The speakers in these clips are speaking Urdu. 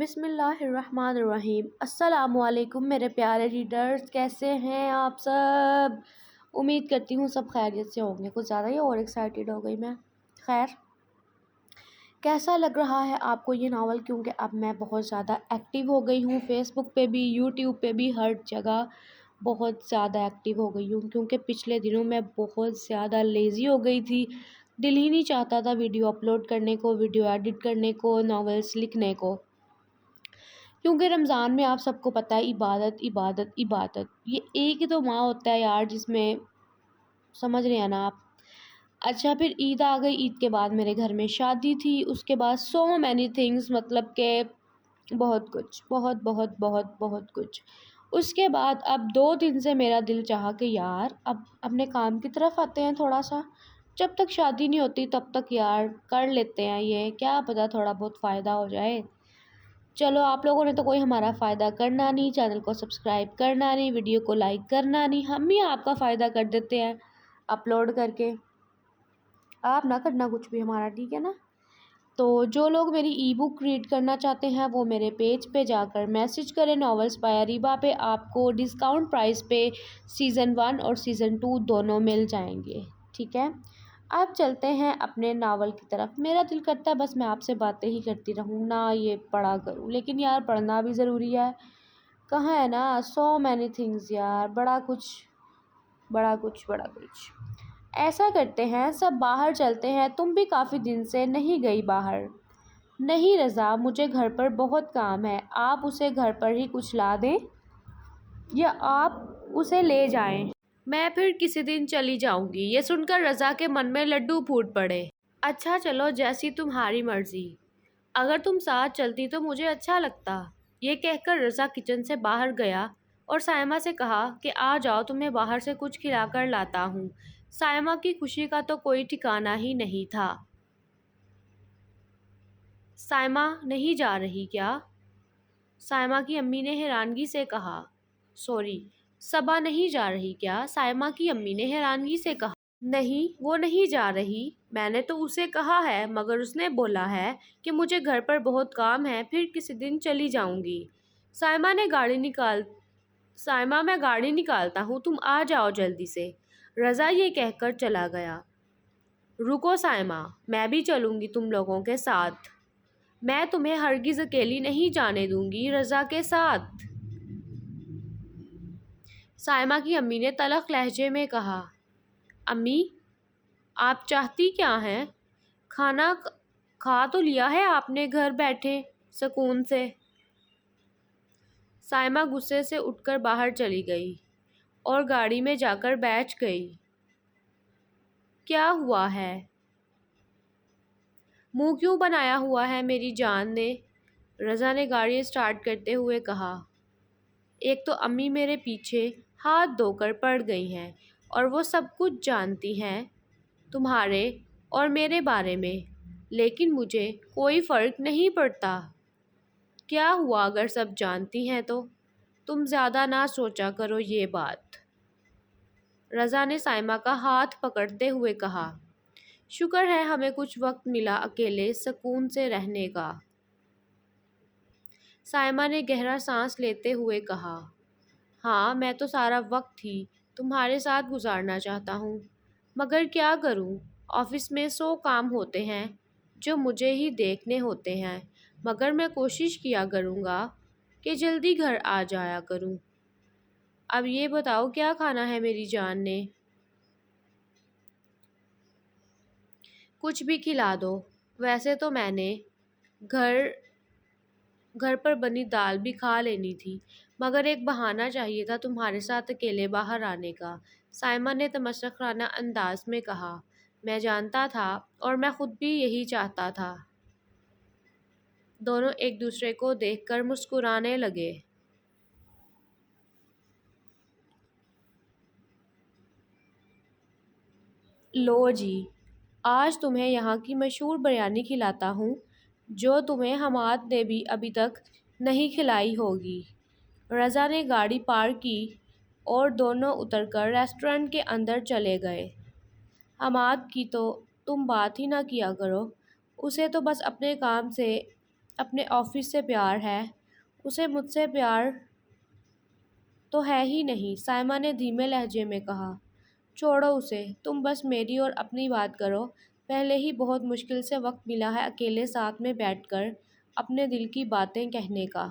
بسم اللہ الرحمن الرحیم۔ السلام علیکم میرے پیارے ریڈرز، کیسے ہیں آپ سب؟ امید کرتی ہوں سب خیریت سے ہوں گے۔ کچھ زیادہ ہی اور ایکسائٹیڈ ہو گئی میں۔ خیر، کیسا لگ رہا ہے آپ کو یہ ناول؟ کیونکہ اب میں بہت زیادہ ایکٹیو ہو گئی ہوں، فیس بک پہ بھی، یوٹیوب پہ بھی، ہر جگہ بہت زیادہ ایکٹیو ہو گئی ہوں، کیونکہ پچھلے دنوں میں بہت زیادہ لیزی ہو گئی تھی۔ دل ہی نہیں چاہتا تھا ویڈیو اپلوڈ کرنے کو، ویڈیو ایڈٹ کرنے کو، ناولس لکھنے کو، کیونکہ رمضان میں آپ سب کو پتہ ہے عبادت عبادت عبادت، یہ ایک ہی تو ماہ ہوتا ہے یار جس میں، سمجھ رہے ہیں نا آپ۔ اچھا، پھر عید آ گئی، عید کے بعد میرے گھر میں شادی تھی، اس کے بعد سو مینی تھنگس، مطلب کہ بہت کچھ، بہت بہت بہت بہت کچھ۔ اس کے بعد اب 2 دن سے میرا دل چاہا کہ یار اب اپنے کام کی طرف آتے ہیں تھوڑا سا، جب تک شادی نہیں ہوتی تب تک یار کر لیتے ہیں، یہ کیا پتہ تھوڑا بہت فائدہ ہو جائے۔ چلو، آپ لوگوں نے تو کوئی ہمارا فائدہ کرنا نہیں، چینل کو سبسکرائب کرنا نہیں، ویڈیو کو لائک کرنا نہیں، ہم ہی آپ کا فائدہ کر دیتے ہیں اپلوڈ کر کے۔ آپ نہ کرنا کچھ بھی ہمارا، ٹھیک ہے نا؟ تو جو لوگ میری ای بک ریڈ کرنا چاہتے ہیں وہ میرے پیج پہ جا کر میسج کریں، ناولس بائی اریبہ پہ، آپ کو ڈسکاؤنٹ پرائس پہ سیزن 1 اور سیزن 2 دونوں مل جائیں گے، ٹھیک ہے؟ اب چلتے ہیں اپنے ناول کی طرف۔ میرا دل کرتا ہے بس میں آپ سے باتیں ہی کرتی رہوں، نہ یہ پڑھا کروں، لیکن یار پڑھنا بھی ضروری ہے، کہاں ہے نا، سو مینی تھنگز یار، بڑا کچھ بڑا کچھ بڑا کچھ۔ ایسا کرتے ہیں سب باہر چلتے ہیں، تم بھی کافی دن سے نہیں گئی باہر۔ نہیں رضا، مجھے گھر پر بہت کام ہے، آپ اسے گھر پر ہی کچھ لا دیں یا آپ اسے لے جائیں، میں پھر کسی دن چلی جاؤں گی۔ یہ سن کر رضا کے من میں لڈو پھوٹ پڑے۔ اچھا چلو، جیسی تمہاری مرضی، اگر تم ساتھ چلتی تو مجھے اچھا لگتا۔ یہ کہہ کر رضا کچن سے باہر گیا اور سائمہ سے کہا کہ آ جاؤ، تمہیں باہر سے کچھ کھلا کر لاتا ہوں۔ سائمہ کی خوشی کا تو کوئی ٹھکانہ ہی نہیں تھا۔ سائمہ نہیں جا رہی کیا؟ سائمہ کی امی نے حیرانگی سے کہا۔ سوری، صبا نہیں جا رہی کیا؟ سائمہ کی امی نے حیرانگی سے کہا۔ نہیں، وہ نہیں جا رہی، میں نے تو اسے کہا ہے، مگر اس نے بولا ہے کہ مجھے گھر پر بہت کام ہے، پھر کسی دن چلی جاؤں گی۔ سائمہ میں گاڑی نکالتا ہوں، تم آ جاؤ جلدی سے۔ رضا یہ کہہ کر چلا گیا۔ رکو سائمہ، میں بھی چلوں گی تم لوگوں کے ساتھ، میں تمہیں ہرگز اکیلی نہیں جانے دوں گی رضا کے ساتھ۔ سائمہ کی امی نے تلخ لہجے میں کہا۔ امی، آپ چاہتی کیا ہیں؟ کھانا کھا تو لیا ہے آپ نے گھر بیٹھے سکون سے۔ سائمہ غصے سے اٹھ کر باہر چلی گئی اور گاڑی میں جا کر بیٹھ گئی۔ کیا ہوا ہے؟ منہ کیوں بنایا ہوا ہے میری جان نے؟ رضا نے گاڑی سٹارٹ کرتے ہوئے کہا۔ ایک تو امی میرے پیچھے ہاتھ دھو کر پڑ گئی ہیں اور وہ سب کچھ جانتی ہیں تمہارے اور میرے بارے میں، لیکن مجھے کوئی فرق نہیں پڑتا۔ کیا ہوا اگر سب جانتی ہیں تو؟ تم زیادہ نہ سوچا کرو یہ بات، رضا نے سائمہ کا ہاتھ پکڑتے ہوئے کہا۔ شکر ہے ہمیں کچھ وقت ملا اکیلے سکون سے رہنے کا، سائمہ نے گہرا سانس لیتے ہوئے کہا۔ ہاں، میں تو سارا وقت ہی تمہارے ساتھ گزارنا چاہتا ہوں، مگر کیا کروں، آفس میں 100 کام ہوتے ہیں جو مجھے ہی دیکھنے ہوتے ہیں، مگر میں کوشش کیا کروں گا کہ جلدی گھر آ جایا کروں۔ اب یہ بتاؤ کیا کھانا ہے میری جان نے؟ کچھ بھی کھلا دو، ویسے تو میں نے گھر پر بنی دال بھی کھا لینی تھی، مگر ایک بہانہ چاہیے تھا تمہارے ساتھ اکیلے باہر آنے کا، سائمہ نے تمسخرانہ انداز میں کہا۔ میں جانتا تھا اور میں خود بھی یہی چاہتا تھا۔ دونوں ایک دوسرے کو دیکھ کر مسکرانے لگے۔ لو جی، آج تمہیں یہاں کی مشہور بریانی کھلاتا ہوں جو تمہیں حماد نے بھی ابھی تک نہیں کھلائی ہوگی۔ رضا نے گاڑی پارک کی اور دونوں اتر کر ریسٹورنٹ کے اندر چلے گئے۔ حماد کی تو تم بات ہی نہ کیا کرو، اسے تو بس اپنے کام سے اپنے آفس سے پیار ہے، اسے مجھ سے پیار تو ہے ہی نہیں، سائمہ نے دھیمے لہجے میں کہا۔ چھوڑو اسے، تم بس میری اور اپنی بات کرو، پہلے ہی بہت مشکل سے وقت ملا ہے اکیلے ساتھ میں بیٹھ کر اپنے دل کی باتیں کہنے کا۔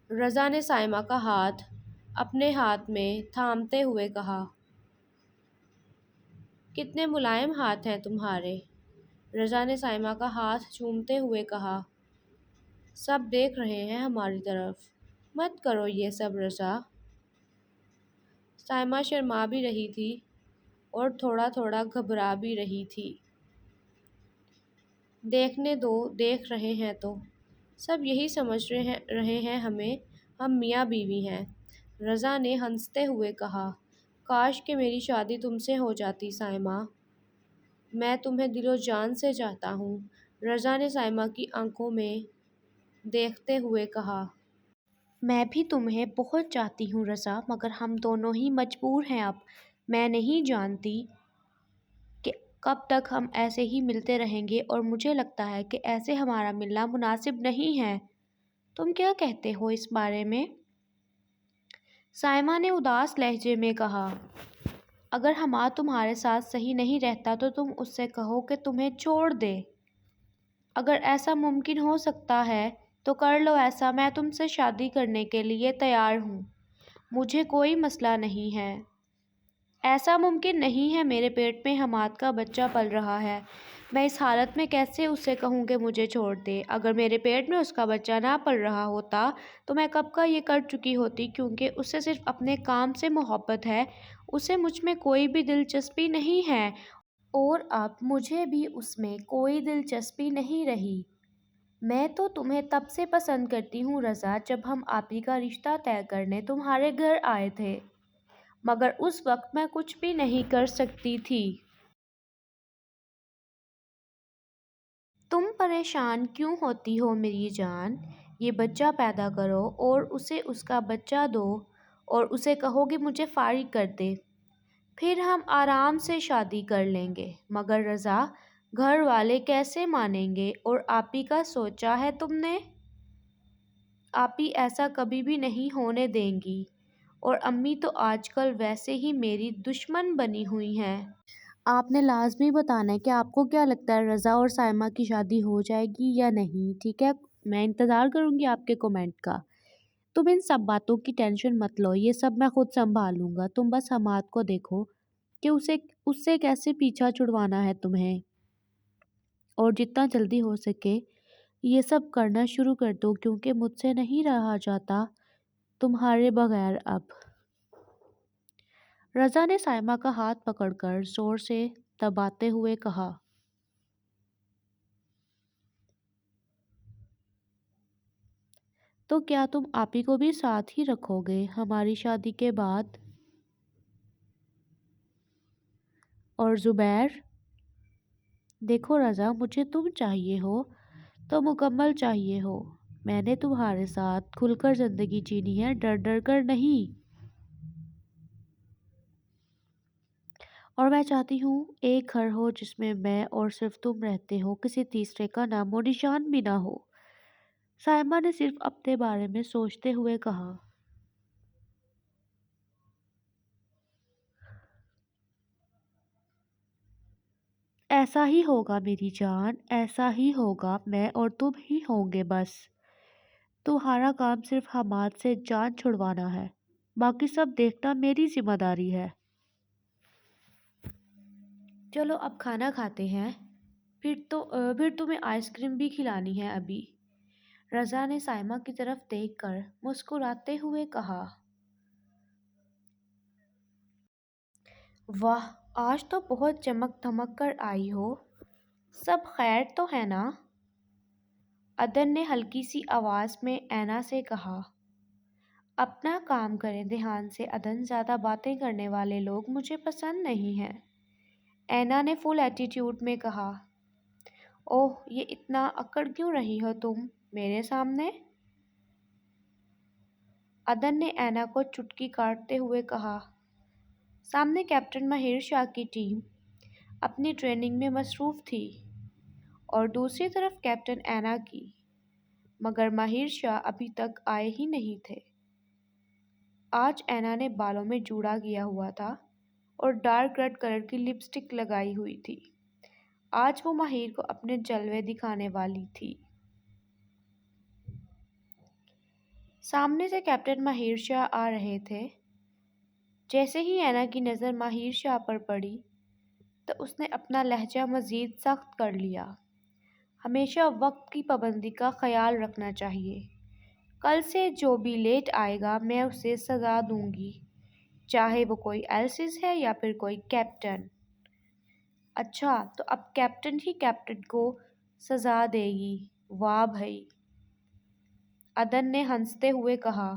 رضا نے سائمہ کا ہاتھ اپنے ہاتھ میں تھامتے ہوئے کہا۔ کتنے ملائم ہاتھ ہیں تمہارے، رضا نے سائمہ کا ہاتھ چومتے ہوئے کہا۔ سب دیکھ رہے ہیں ہماری طرف، مت کرو یہ سب رضا۔ سائمہ شرما بھی رہی تھی اور تھوڑا تھوڑا گھبرا بھی رہی تھی۔ دیکھنے دو، دیکھ رہے ہیں تو سب یہی سمجھ رہے ہیں ہمیں، ہم میاں بیوی ہیں، رضا نے ہنستے ہوئے کہا۔ کاش کہ میری شادی تم سے ہو جاتی سائمہ، میں تمہیں دل و جان سے چاہتا ہوں، رضا نے سائمہ کی آنکھوں میں دیکھتے ہوئے کہا۔ میں بھی تمہیں بہت چاہتی ہوں رضا، مگر ہم دونوں ہی مجبور ہیں اب، میں نہیں جانتی کہ کب تک ہم ایسے ہی ملتے رہیں گے، اور مجھے لگتا ہے کہ ایسے ہمارا ملنا مناسب نہیں ہے، تم کیا کہتے ہو اس بارے میں؟ سائمہ نے اداس لہجے میں کہا۔ اگر حماد تمہارے ساتھ صحیح نہیں رہتا تو تم اس سے کہو کہ تمہیں چھوڑ دے، اگر ایسا ممکن ہو سکتا ہے تو کر لو ایسا، میں تم سے شادی کرنے کے لیے تیار ہوں، مجھے کوئی مسئلہ نہیں ہے۔ ایسا ممکن نہیں ہے، میرے پیٹ میں حماد کا بچہ پل رہا ہے، میں اس حالت میں کیسے اس سے کہوں کہ مجھے چھوڑ دے؟ اگر میرے پیٹ میں اس کا بچہ نہ پل رہا ہوتا تو میں کب کا یہ کر چکی ہوتی، کیونکہ اسے صرف اپنے کام سے محبت ہے، اسے مجھ میں کوئی بھی دلچسپی نہیں ہے، اور اب مجھے بھی اس میں کوئی دلچسپی نہیں رہی۔ میں تو تمہیں تب سے پسند کرتی ہوں رضا جب ہم آپی کا رشتہ طے کرنے تمہارے گھر آئے تھے، مگر اس وقت میں کچھ بھی نہیں کر سکتی تھی۔ تم پریشان کیوں ہوتی ہو میری جان؟ یہ بچہ پیدا کرو اور اسے اس کا بچہ دو اور اسے کہو کہ مجھے فارغ کر دے، پھر ہم آرام سے شادی کر لیں گے۔ مگر رضا، گھر والے کیسے مانیں گے؟ اور آپی کا سوچا ہے تم نے؟ آپی ایسا کبھی بھی نہیں ہونے دیں گی، اور امی تو آج کل ویسے ہی میری دشمن بنی ہوئی ہیں۔ آپ نے لازمی بتانا ہے کہ آپ کو کیا لگتا ہے رضا اور سائمہ کی شادی ہو جائے گی یا نہیں، ٹھیک ہے؟ میں انتظار کروں گی آپ کے کمنٹ کا۔ تم ان سب باتوں کی ٹینشن مت لو، یہ سب میں خود سنبھال لوں گا، تم بس حماد کو دیکھو کہ اس سے کیسے پیچھا چھڑوانا ہے تمہیں، اور جتنا جلدی ہو سکے یہ سب کرنا شروع کر دو، کیونکہ مجھ سے نہیں رہا جاتا تمہارے بغیر اب۔ رضا نے سائمہ کا ہاتھ پکڑ کر زور سے دباتے ہوئے کہا۔ تو کیا تم آپی کو بھی ساتھ ہی رکھو گے ہماری شادی کے بعد؟ اور زبیر؟ دیکھو رضا، مجھے تم چاہیے ہو تو مکمل چاہیے ہو، میں نے تمہارے ساتھ کھل کر زندگی جینی ہے، ڈر ڈر کر نہیں، اور میں چاہتی ہوں ایک گھر ہو جس میں میں اور صرف تم رہتے ہو، کسی تیسرے کا نام و نشان بھی نہ ہو۔ سائمہ نے صرف اپنے بارے میں سوچتے ہوئے کہا۔ ایسا ہی ہوگا میری جان، ایسا ہی ہوگا، میں اور تم ہی ہوں گے بس، تمہارا کام صرف حماد سے جان چھڑوانا ہے، باقی سب دیکھنا میری ذمہ داری ہے۔ چلو اب کھانا کھاتے ہیں، پھر تمہیں آئس کریم بھی کھلانی ہے ابھی، رضا نے سائمہ کی طرف دیکھ کر مسکراتے ہوئے کہا۔ واہ، آج تو بہت چمک دھمک کر آئی ہو، سب خیر تو ہے نا؟ عدن نے ہلکی سی آواز میں اینا سے کہا۔ اپنا کام کریں دھیان سے عدن، زیادہ باتیں کرنے والے لوگ مجھے پسند نہیں ہیں، اینا نے فل ایٹیٹیوڈ میں کہا۔ اوہ، یہ اتنا اکڑ کیوں رہی ہو تم میرے سامنے؟ عدن نے اینا کو چٹکی کاٹتے ہوئے کہا۔ سامنے کیپٹن مہیر شاہ کی ٹیم اپنی ٹریننگ میں مصروف تھی، اور دوسری طرف کیپٹن اینا کی، مگر ماہر شاہ ابھی تک آئے ہی نہیں تھے۔ آج اینا نے بالوں میں جوڑا کیا ہوا تھا اور ڈارک ریڈ کلر کی لپسٹک لگائی ہوئی تھی۔ آج وہ ماہر کو اپنے جلوے دکھانے والی تھی۔ سامنے سے کیپٹن ماہر شاہ آ رہے تھے۔ جیسے ہی اینا کی نظر ماہر شاہ پر پڑی تو اس نے اپنا لہجہ مزید سخت کر لیا۔ ہمیشہ وقت کی پابندی کا خیال رکھنا چاہیے۔ کل سے جو بھی لیٹ آئے گا میں اسے سزا دوں گی، چاہے وہ کوئی ایلسز ہے یا پھر کوئی کیپٹن۔ اچھا تو اب کیپٹن ہی کیپٹن کو سزا دے گی، واہ بھائی، عدن نے ہنستے ہوئے کہا۔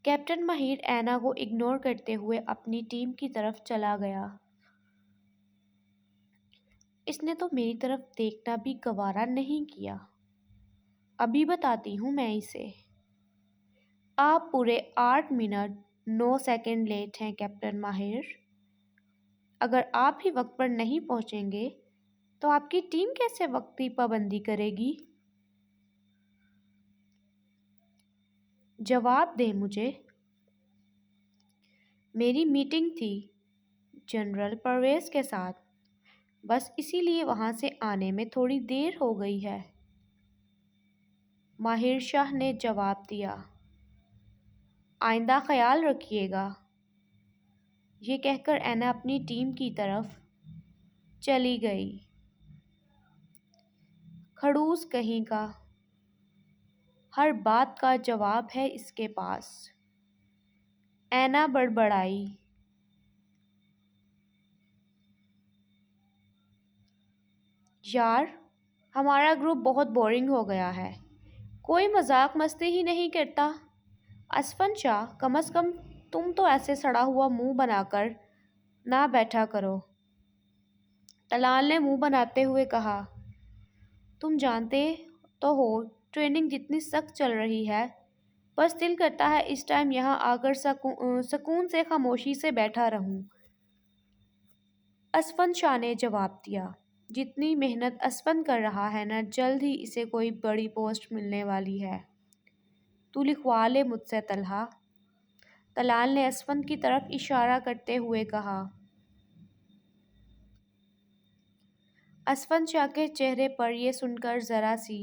کیپٹن ماہر اینا کو اگنور کرتے ہوئے اپنی ٹیم کی طرف چلا گیا۔ اس نے تو میری طرف دیکھنا بھی گوارا نہیں کیا، ابھی بتاتی ہوں میں اسے۔ آپ پورے 8 منٹ 9 سیکنڈ لیٹ ہیں کیپٹن ماہر۔ اگر آپ ہی وقت پر نہیں پہنچیں گے تو آپ کی ٹیم کیسے وقت کی پابندی کرے گی؟ جواب دیں مجھے۔ میری میٹنگ تھی جنرل پرویز کے ساتھ، بس اسی لیے وہاں سے آنے میں تھوڑی دیر ہو گئی ہے، ماہر شاہ نے جواب دیا۔ آئندہ خیال رکھیے گا۔ یہ کہہ کر اینا اپنی ٹیم کی طرف چلی گئی۔ کھڑوس کہیں کا، ہر بات کا جواب ہے اس کے پاس، اینا بڑبڑائی۔ یار ہمارا گروپ بہت بورنگ ہو گیا ہے، کوئی مذاق مستی ہی نہیں کرتا۔ اسفن شاہ، کم از کم تم تو ایسے سڑا ہوا منہ بنا کر نہ بیٹھا کرو، طلال نے منہ بناتے ہوئے کہا۔ تم جانتے تو ہو ٹریننگ جتنی سخت چل رہی ہے، بس دل کرتا ہے اس ٹائم یہاں آ کر سکون سے خاموشی سے بیٹھا رہوں، اسفن شاہ نے جواب دیا۔ جتنی محنت اسفن کر رہا ہے نا، جلد ہی اسے کوئی بڑی پوسٹ ملنے والی ہے، تو لکھوا لے مجھ سے طلحہ، طلال نے اسفن کی طرف اشارہ کرتے ہوئے کہا۔ اسفن شاہ کے چہرے پر یہ سن کر ذرا سی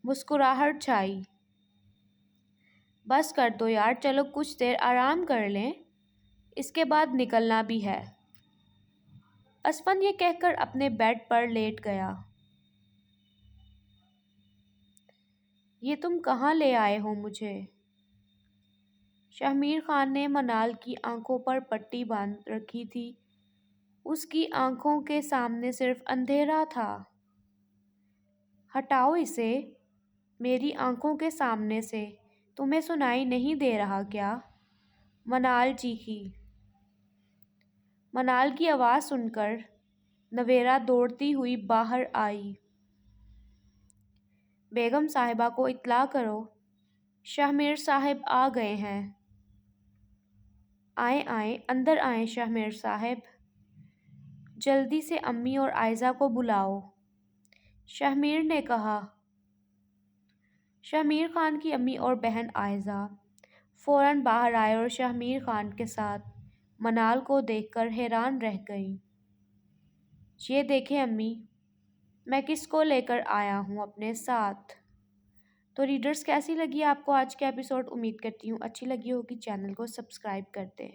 مسکراہٹ چھائی۔ بس کر دو یار، چلو کچھ دیر آرام کر لیں، اس کے بعد نکلنا بھی ہے۔ اسفن یہ کہہ کر اپنے بیڈ پر لیٹ گیا۔ یہ تم کہاں لے آئے ہو مجھے؟ شہمیر خان نے منال کی آنکھوں پر پٹی باندھ رکھی تھی، اس کی آنکھوں کے سامنے صرف اندھیرا تھا۔ ہٹاؤ اسے میری آنکھوں کے سامنے سے، تمہیں سنائی نہیں دے رہا کیا؟ منال چیخی۔ منال کی آواز سن کر نویرا دوڑتی ہوئی باہر آئی۔ بیگم صاحبہ کو اطلاع کرو، شہمیر صاحب آ گئے ہیں۔ آئیں آئیں، اندر آئیں شہمیر صاحب، جلدی سے امی اور آئزہ کو بلاؤ، شہمیر نے کہا۔ شہمیر خان کی امی اور بہن آئزہ فوراً باہر آئے اور شہمیر خان کے ساتھ منال کو دیکھ کر حیران رہ گئیں۔ یہ دیکھیں امی، میں کس کو لے کر آیا ہوں اپنے ساتھ۔ تو ریڈرز کیسی لگی آپ کو آج کا ایپیسوڈ؟ امید کرتی ہوں اچھی لگی ہوگی، چینل کو سبسکرائب کر دیں۔